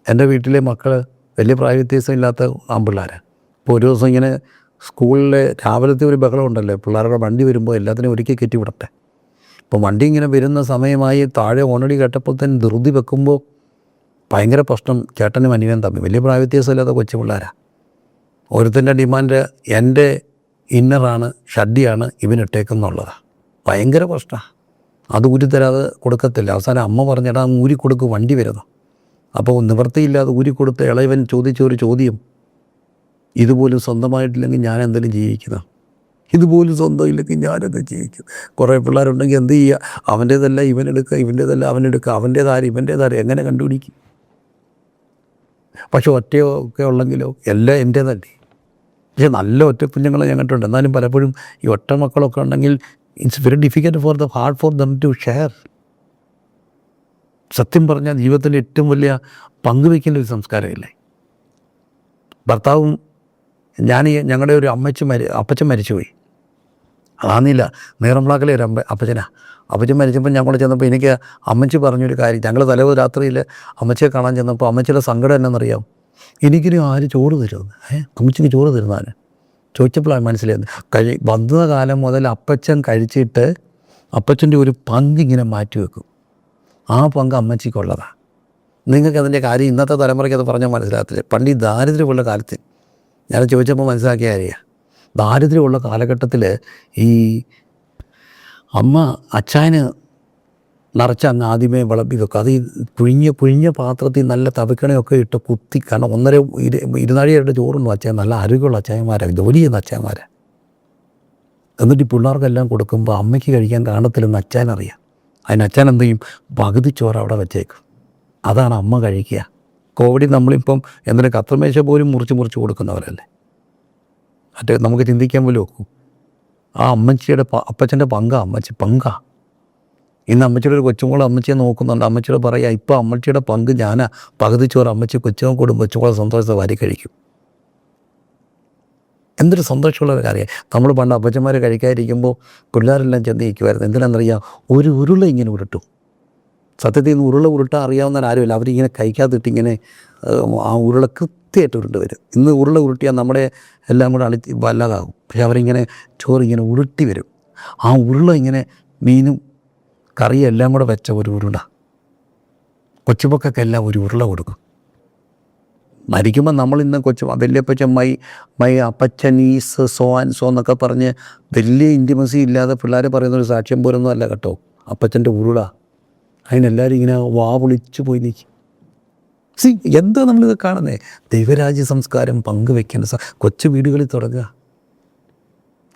എൻ്റെ വീട്ടിലെ മക്കൾ വലിയ പ്രായവ്യത്യാസം ഇല്ലാത്ത ആൺപിള്ളേരാണ്. ഇപ്പോൾ ഒരു ദിവസം ഇങ്ങനെ സ്കൂളിലെ രാവിലത്തെ ഒരു ബഹളം ഉണ്ടല്ലോ, പിള്ളേരുടെ വണ്ടി വരുമ്പോൾ എല്ലാത്തിനും ഒരുക്കി കയറ്റി വിടട്ടെ. അപ്പോൾ വണ്ടി ഇങ്ങനെ വരുന്ന സമയമായി, താഴെ ഓണടി കേട്ടപ്പോൾ തന്നെ ധൃതി വെക്കുമ്പോൾ ഭയങ്കര പ്രശ്നം. ചേട്ടനും അനിയനും തമ്മിൽ വലിയ പ്രായവ്യത്യാസം ഇല്ലാത്ത കൊച്ചു പിള്ളേരാണ്. ഒരുത്തൻ്റെ ഡിമാൻഡ് എൻ്റെ ഇന്നറാണ്, ഷഡ്ഡിയാണ് ഇവനിട്ടേക്കെന്നുള്ളതാണ്. ഭയങ്കര പ്രശ്നമാണ്. അത് ഊരിത്തരാതെ കൊടുക്കത്തില്ല. അവസാനം അമ്മ പറഞ്ഞിടാ ഊരിക്കൊടുക്ക്, വണ്ടി വരുന്നു. അപ്പോൾ നിവൃത്തിയില്ലാതെ ഊരിക്കൊടുത്ത് ഇളയവൻ ചോദിച്ചൊരു ചോദ്യം, ഇതുപോലും സ്വന്തമായിട്ടില്ലെങ്കിൽ ഞാൻ എന്തെങ്കിലും ജീവിക്കുന്ന, ഇതുപോലും സ്വന്തം ഇല്ലെങ്കിൽ ഞാനെന്ത് ജീവിക്കും? കുറേ പിള്ളേരുണ്ടെങ്കിൽ എന്ത് ചെയ്യുക? അവൻ്റേതല്ല ഇവനെടുക്കുക, ഇവൻ്റേതല്ല അവനെടുക്കുക, അവൻ്റേതാര് ഇവൻ്റേതാര് എങ്ങനെ കണ്ടുപിടിക്കും? പക്ഷെ ഒറ്റയൊക്കെ ഉള്ളെങ്കിലോ എല്ലാം എൻ്റേതല്ലേ. പക്ഷെ നല്ല ഒറ്റ കുഞ്ഞുങ്ങളെ ഞാൻ കണ്ടിട്ടുണ്ട്. എന്നാലും പലപ്പോഴും ഈ ഒറ്റ മക്കളൊക്കെ ഉണ്ടെങ്കിൽ it's very difficult for the hard for them to share. സത്യം പറഞ്ഞാൽ ജീവിതത്തിൻ്റെ ഏറ്റവും വലിയ പങ്കുവയ്ക്കേണ്ട ഒരു സംസ്കാരമില്ലേ? ഭർത്താവും ഞങ്ങളുടെ ഒരു അപ്പച്ചൻ മരിച്ചുപോയി. അതാന്നില്ല, നീറംപ്ലാക്കിലെ ഒരു അപ്പച്ചൻ മരിച്ചപ്പോൾ ഞങ്ങൾ ചെന്നപ്പോൾ എനിക്ക് അമ്മച്ചി പറഞ്ഞൊരു കാര്യം. ഞങ്ങൾ തലേവ രാത്രിയിൽ അമ്മച്ചിയെ കാണാൻ ചെന്നപ്പോൾ അമ്മച്ചിയുടെ സങ്കടം എന്നാണെന്നറിയാം. എനിക്കിനി ആര് ചോറ് തരുമെന്ന്, അമ്മച്ചിക്ക് ചോറ് തരുന്നതാണ് ചോദിച്ചപ്പോഴാണ് മനസ്സിലായത്. വന്ന കാലം മുതൽ അപ്പച്ചൻ കഴിച്ചിട്ട് അപ്പച്ചൻ്റെ ഒരു പങ്കിങ്ങനെ മാറ്റി വെക്കും. ആ പങ്ക് അമ്മച്ചിക്കുള്ളതാണ്. നിങ്ങൾക്ക് അതിൻ്റെ കാര്യം ഇന്നത്തെ തലമുറയ്ക്ക് അത് പറഞ്ഞാൽ മനസ്സിലാകത്തില്ല. പണ്ട് ഈ ദാരിദ്ര്യമുള്ള കാലത്ത് ഞാൻ ചോദിച്ചപ്പോൾ മനസ്സിലാക്കിയ കാര്യമാണ്. ദാരിദ്ര്യമുള്ള കാലഘട്ടത്തിൽ ഈ അമ്മ അച്ചായന് നിറച്ച് അങ്ങ് ആദ്യമേ വിളമ്പി വെക്കും. അത് ഈ പുഴിഞ്ഞ പാത്രത്തിൽ നല്ല തവിക്കണയൊക്കെ ഇട്ട് കുത്തി, കാരണം 1.5 ചോറുണ്ട് അച്ചായൻ. നല്ല ആരോഗ്യമുള്ള അച്ചായന്മാരാണ്, ജോലി ചെയ്യുന്ന അച്ചായന്മാരാണ്. എന്നിട്ട് ഈ പിള്ളേർക്കെല്ലാം കൊടുക്കുമ്പോൾ അമ്മയ്ക്ക് കഴിക്കാൻ കാണത്തില്ലെന്ന് അച്ചായനറിയാം. അതിന് അച്ചായൻ എന്ത് ചെയ്യും? പകുതി ചോറ് അവിടെ വെച്ചേക്കും. അതാണ് അമ്മ കഴിക്കുക. കോവിഡിൽ നമ്മളിപ്പം എന്തിനും കത്രമേശ പോലും മുറിച്ച് കൊടുക്കുന്നവരല്ലേ. മറ്റേ നമുക്ക് ചിന്തിക്കാൻ പോലും ഒക്കും. ആ അപ്പച്ചൻ്റെ പങ്കാ. ഇന്ന് അമ്മച്ചിയുടെ ഒരു കൊച്ചുമോളെ അമ്മച്ചിയെ നോക്കുന്നുണ്ട്. അമ്മച്ചിയോട് പറയുക, ഇപ്പം അമ്മച്ചിയുടെ പങ്ക് ഞാനാ, പകുതി ചോറ് അമ്മച്ചി കൊച്ചുമോൾ കൂടും, കൊച്ചുമോളെ സന്തോഷത്തെ വാരി കഴിക്കും. എന്തൊരു സന്തോഷമുള്ള ഒരു കാര്യമാണ്. നമ്മൾ പണ്ട് അപ്പച്ചന്മാർ കഴിക്കാതിരിക്കുമ്പോൾ പിള്ളേരെല്ലാം ചെന്ന് ഇരിക്കുമായിരുന്നു. എന്തിനാണെന്നറിയാം? ഒരു ഉരുള ഇങ്ങനെ ഉരുട്ടും. സത്യത്തിൽ നിന്ന് ഉരുട്ടാൻ അറിയാവുന്ന ആരുമില്ല. അവരിങ്ങനെ കഴിക്കാതിട്ട് ഇങ്ങനെ ആ ഉരുള കൃത്യമായിട്ട് ഉരുണ്ട് വരും. ഇന്ന് ഉരുള ഉരുട്ടിയാൽ നമ്മുടെ എല്ലാം കൂടെ വല്ലതാകും. പക്ഷെ അവരിങ്ങനെ ചോറിങ്ങനെ ഉരുട്ടി വരും. ആ ഉരുള ഇങ്ങനെ മീനും കറിയും എല്ലാം കൂടെ വെച്ച ഒരു ഉരുള. കൊച്ചുമക്കൾക്കെല്ലാം ഒരു ഉരുള കൊടുക്കും. മരിക്കുമ്പോൾ നമ്മളിന്ന് വലിയപ്പച്ചൻ മൈ അപ്പച്ചൻ ഈസ് സോ ആൻഡ് സോ എന്നൊക്കെ പറഞ്ഞ് വലിയ ഇൻറ്റിമസി ഇല്ലാതെ പിള്ളേർ പറയുന്നൊരു സാക്ഷ്യം പോലൊന്നും അല്ല കേട്ടോ അപ്പച്ചൻ്റെ ഉരുള. അതിനെല്ലാവരും ഇങ്ങനെ വിളിച്ചു പോയി നിൽക്കും. എന്താ നമ്മളിത് കാണുന്നത്? ദൈവരാജ്യ സംസ്കാരം പങ്കുവെക്കേണ്ട കൊച്ചു വീടുകളിൽ തുടങ്ങുക.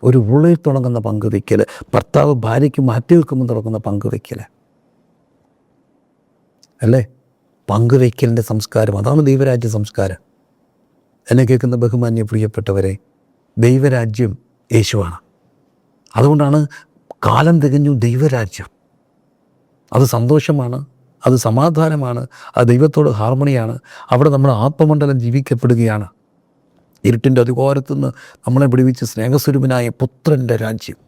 ഒരു ഉരുളയിൽ തുടങ്ങുന്ന പങ്കുവെക്കൽ, ഭർത്താവ് ഭാര്യയ്ക്ക് മാറ്റി വെക്കുമ്പോൾ തുടങ്ങുന്ന പങ്കുവെക്കൽ അല്ലേ? പങ്കുവെക്കലിൻ്റെ സംസ്കാരം, അതാണ് ദൈവരാജ്യ സംസ്കാരം. എന്നെ കേൾക്കുന്ന ബഹുമാന്യ പ്രിയപ്പെട്ടവരെ, ദൈവരാജ്യം യേശുവാണ്. അതുകൊണ്ടാണ് കാലം തികഞ്ഞു ദൈവരാജ്യം. അത് സന്തോഷമാണ്, അത് സമാധാനമാണ്, അത് ദൈവത്തോട് ഹാർമണിയാണ്. അവിടെ നമ്മുടെ ആത്മമണ്ഡലം ജീവിക്കപ്പെടുകയാണ്. ഇരുട്ടിൻ്റെ അധികാരത്തുനിന്ന് നമ്മളെ വിടുവിച്ച് സ്നേഹസ്വരൂപനായ പുത്രൻ്റെ രാജ്യം,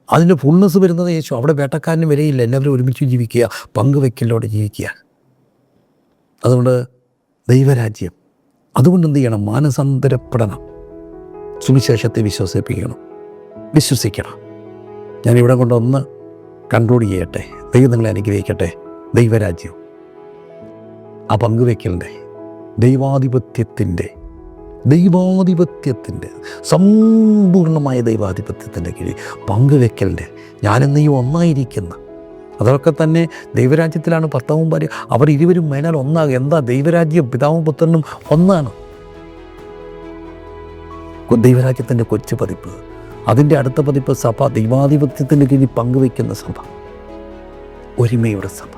അതിൻ്റെ ഫുൾനെസ് വരുന്നത് യേശു. അവിടെ വേട്ടക്കാരന് വരെയില്ല, എല്ലാവരും ഒരുമിച്ച് ജീവിക്കുക, പങ്കുവെക്കലോടെ ജീവിക്കുക. അതുകൊണ്ട് ദൈവരാജ്യം, അതുകൊണ്ട് എന്ത് ചെയ്യണം? മാനസാന്തരപ്പെടണം, സുവിശേഷത്തെ വിശ്വസിക്കണം. ഞാനിവിടെ കൊണ്ടൊന്ന് കൺക്ലൂഡ് ചെയ്യട്ടെ. ദൈവം നിങ്ങളെ അനുഗ്രഹിക്കട്ടെ. ദൈവരാജ്യം, ആ പങ്കുവെക്കലിൻ്റെ, ദൈവാധിപത്യത്തിൻ്റെ സമ്പൂർണ്ണമായ ദൈവാധിപത്യത്തിൻ്റെ കീഴിൽ പങ്കുവെക്കലിൻ്റെ, ഞാനെന്ന് ഈ ഒന്നായിരിക്കുന്ന, അതൊക്കെ തന്നെ ദൈവരാജ്യത്തിലാണ്. ഭർത്താവും ഭാര്യ അവർ ഇരുവരും മേനാൽ ഒന്നാകും. എന്താ ദൈവരാജ്യം? പിതാവും പുത്രനും ഒന്നാണ്. ദൈവരാജ്യത്തിൻ്റെ കൊച്ചു പതിപ്പ്, അതിൻ്റെ അടുത്ത പതിപ്പ് സഭ, ദൈവാധിപത്യത്തിൻ്റെ കീഴിൽ പങ്കുവെക്കുന്ന സഭ, ഒരുമയുടെ സഭ.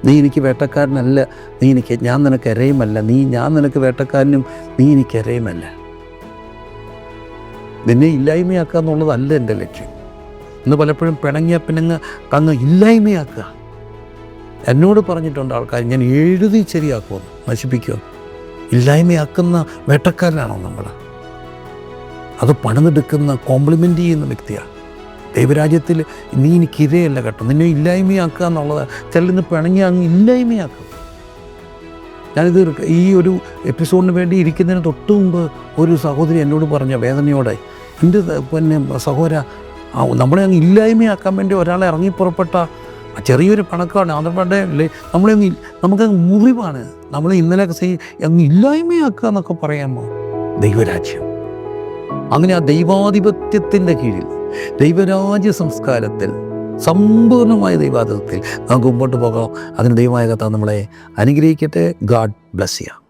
നീ എനിക്ക് വേട്ടക്കാരനല്ല, ഞാൻ നിനക്ക് ഇരയുമല്ല, ഞാൻ നിനക്ക് വേട്ടക്കാരനും നീ എനിക്ക് ഇരയുമല്ല. നിന്നെ ഇല്ലായ്മയാക്കുക എന്നുള്ളതല്ല എൻ്റെ ലക്ഷ്യം. ഇന്ന് പലപ്പോഴും കങ്ങ് ഇല്ലായ്മയാക്കുക. എന്നോട് പറഞ്ഞിട്ടുണ്ട് ആൾക്കാർ, ഞാൻ എഴുതി ശരിയാക്കുമെന്ന്, നശിപ്പിക്കുക. ഇല്ലായ്മയാക്കുന്ന വേട്ടക്കാരനാണോ നമ്മൾ? അത് പണിതെടുക്കുന്ന, കോംപ്ലിമെൻ്റ് ചെയ്യുന്ന വ്യക്തിയാണ്. ദൈവരാജ്യത്തിൽ നീ എനിക്കിരയല്ല കേട്ടോ, നിന്നെ ഇല്ലായ്മയാക്കുക എന്നുള്ളത്. ചിലന്ന് പിണങ്ങി അങ്ങ് ഇല്ലായ്മയാക്കും. ഞാനിത് ഈ ഒരു എപ്പിസോഡിന് വേണ്ടി ഇരിക്കുന്നതിന് തൊട്ട് മുമ്പ് ഒരു സഹോദരി എന്നോട് പറഞ്ഞ വേദനയോടെ, എൻ്റെ സഹോദര, നമ്മളെ അങ്ങ് ഇല്ലായ്മയാക്കാൻ വേണ്ടി ഒരാളെ ഇറങ്ങിപ്പുറപ്പെട്ട ചെറിയൊരു പണക്കാണ് ആന്ധ്രപ്രദേ അല്ലേ, നമുക്കങ്ങ് മുറിവാണ്. നമ്മൾ ഇന്നലെ അങ്ങ് ഇല്ലായ്മയാക്കുക എന്നൊക്കെ പറയാമോ? ദൈവരാജ്യം. അങ്ങനെ ആ ദൈവാധിപത്യത്തിൻ്റെ കീഴിൽ ദൈവരാജ്യ സംസ്കാരത്തിൽ സമ്പൂർണ്ണമായ ദൈവാധിപത്യത്തിൽ നമുക്ക് മുമ്പോട്ട് പോകാം. അതിന് ദൈവമായ കർത്താവ് നമ്മളെ അനുഗ്രഹിക്കട്ടെ. God bless you.